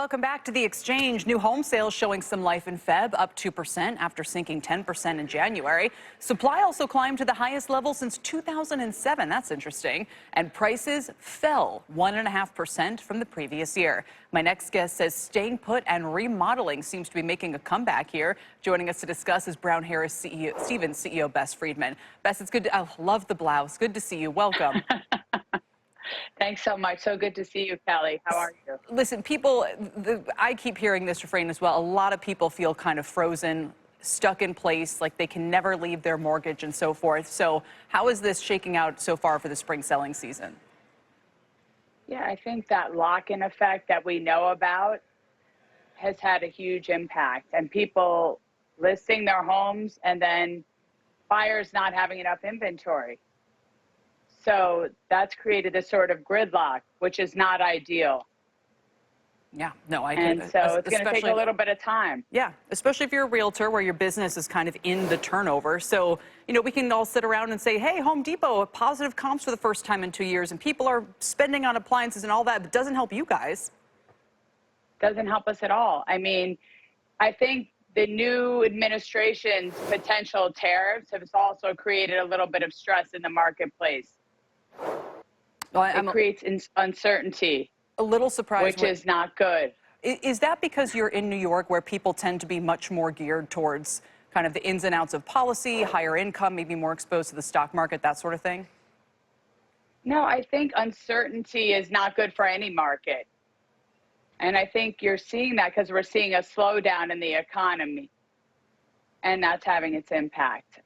Welcome back to the Exchange. New home sales showing some life in Feb, up 2% after sinking 10% in January. Supply also climbed to the highest level since 2007. That's interesting. And prices fell 1.5% from the previous year. My next guest says staying put and remodeling seems to be making a comeback here. Joining us to discuss is Brown Harris CEO Bess Freedman. Bess, it's good. I love the blouse. Good to see you. Welcome. Thanks so much. So good to see you, Kelly. How are you? Listen, I keep hearing this refrain as well. A lot of people feel kind of frozen, stuck in place, like they can never leave their mortgage and so forth. So how is this shaking out so far for the spring selling season? Yeah, I think that lock-in effect that we know about has had a huge impact, and people listing their homes and then buyers not having enough inventory. So that's created this sort of gridlock, which is not ideal. Yeah, no, I And can. so it's going to take a little bit of time. Yeah, especially if you're a realtor where your business is kind of in the turnover. So, we can all sit around and say, hey, Home Depot, positive comps for the first time in 2 years, and people are spending on appliances and all that, but doesn't help you guys. Doesn't help us at all. I mean, I think the new administration's potential tariffs have also created a little bit of stress in the marketplace. Well, it creates uncertainty. A little surprised. Which is not good. Is that because you're in New York where people tend to be much more geared towards kind of the ins and outs of policy, higher income, maybe more exposed to the stock market, that sort of thing? No, I think uncertainty is not good for any market. And I think you're seeing that because we're seeing a slowdown in the economy. And that's having its impact.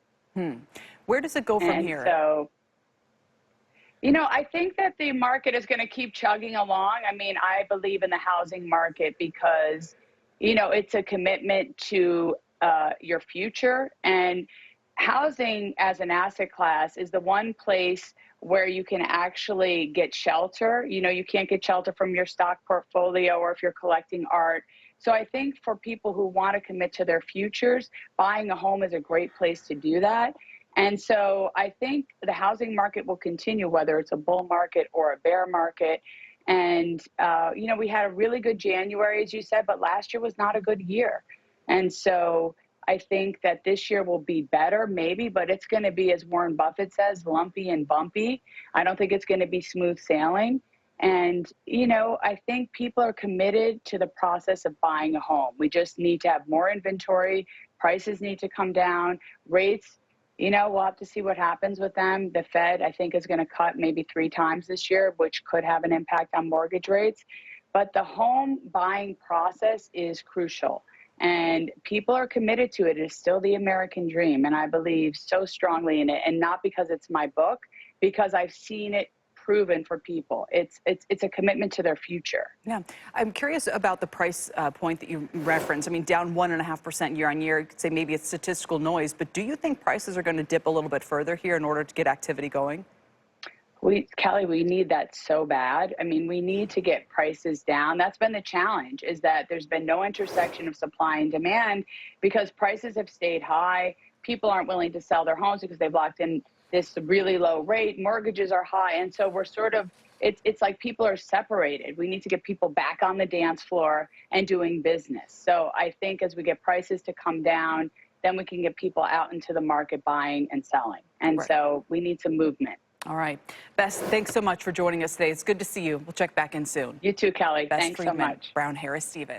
Where does it go from here? So, I think that the market is going to keep chugging along. I mean, I believe in the housing market because, it's a commitment to your future. And housing as an asset class is the one place where you can actually get shelter. You can't get shelter from your stock portfolio or if you're collecting art. So I think for people who want to commit to their futures, buying a home is a great place to do that. And so I think the housing market will continue, whether it's a bull market or a bear market. And, we had a really good January, as you said, but last year was not a good year. And so I think that this year will be better, maybe, but it's going to be, as Warren Buffett says, lumpy and bumpy. I don't think it's going to be smooth sailing. And, I think people are committed to the process of buying a home. We just need to have more inventory. Prices need to come down. Rates, we'll have to see what happens with them. The Fed, I think, is going to cut maybe 3 times this year, which could have an impact on mortgage rates. But the home buying process is crucial. And people are committed to it. It is still the American dream. And I believe so strongly in it. And not because it's my book, because I've seen it proven for people. It's a commitment to their future. Yeah. I'm curious about the price point that you referenced. I mean, down 1.5% year on year. You could say maybe it's statistical noise, but do you think prices are going to dip a little bit further here in order to get activity going? Kelly, we need that so bad. I mean, we need to get prices down. That's been the challenge, is that there's been no intersection of supply and demand because prices have stayed high. People aren't willing to sell their homes because they've locked in this really low rate. Mortgages are high. And so we're sort of, it's like people are separated. We need to get people back on the dance floor and doing business. So I think as we get prices to come down, then we can get people out into the market buying and selling. And so we need some movement. All right. Bess, thanks so much for joining us today. It's good to see you. We'll check back in soon. You too, Kelly. Bess Thanks Freedman, so much. Brown Harris Stevens.